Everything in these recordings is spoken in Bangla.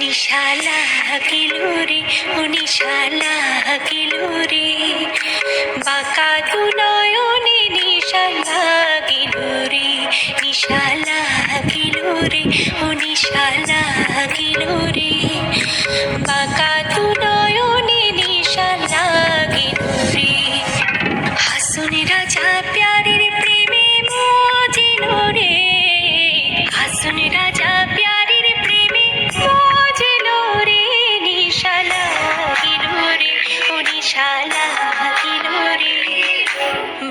নিশা লাগিল রে, ও নিশা লাগিল রে, বাঁকা দু নয়নে নিশা লাগিল রে, নিশা লাগিল রে, ও নিশা লাগিল রে, বাঁকা দু নয়নে নিশা লাগিল রে। হাসুন রাজা প্যারের প্রেমে মজিল রে, হাসুন রাজা প্যারের প্রেমে মজিল রে, নিশা লাগিল রে, ও নিশা লাগিল রে,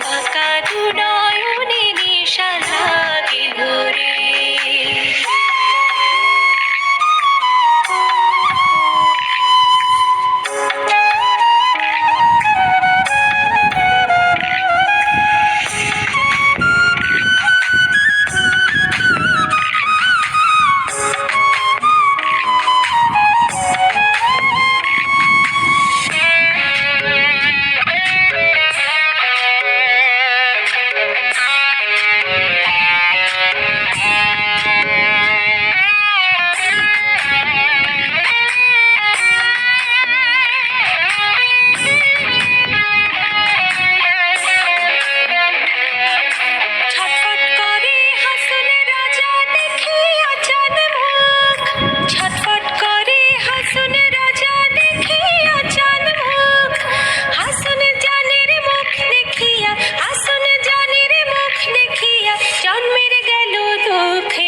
বাঁকা দু নয়নে নিশা লাগিল রে।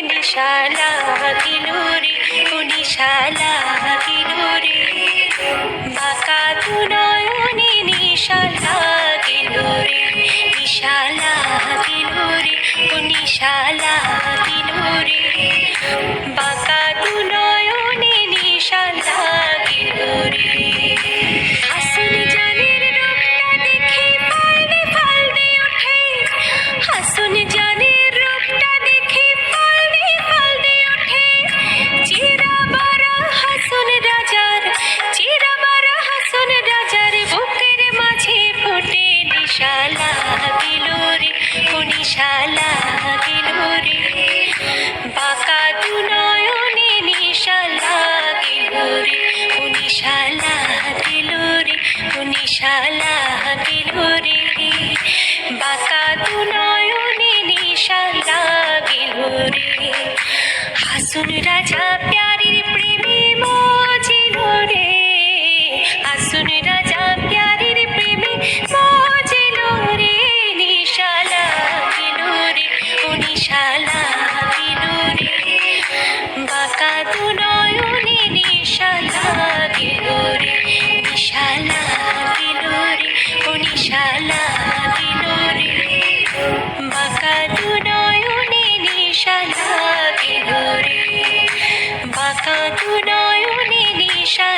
নিশা লাগিল রে, ও নিশা লাগিল রে, বাঁকা দু নয়নে নিশা লাগিল রে, নিশা লাগিল রে, ও নিশা লাগিল রে, বাঁকা দু নয়নে নিশা লাগিল রে। হাসুন জানের রূপটা দেখে পালনে পালনে ওঠে, হাসুন জানের রূপটা দেখে পালনে পালনে ওঠে, চিরাবারা হাসুন রাজার, চিরাবারা হাসুন রাজার বুকের মাঝে ফোটে নিশা লাগিল রে, ও নিশা লাগিল রে, বাঁকা দু নয়নে নিশা লাগিল রে, ও নিশা লাগিল রে, ও নিশা লাগিল রে, বাঁকা দু নয়নে নিশা লাগিল রে। হাসুন রাজা প্যারের প্রেমে মজিল রে, হাসুন রাজা প্যারের প্রেমে মজিল রে, নিশা লাগিল রে, ও নিশা লাগিল রে, বাঁকা দু নয়নে নিশা লাগিল রে, নিশা লাগিল রে, ও নিশা লাগিল রে, বাঁকা দু নয়নে নিশা লাগিল রে, বাঁকা দু নয়নে নিশা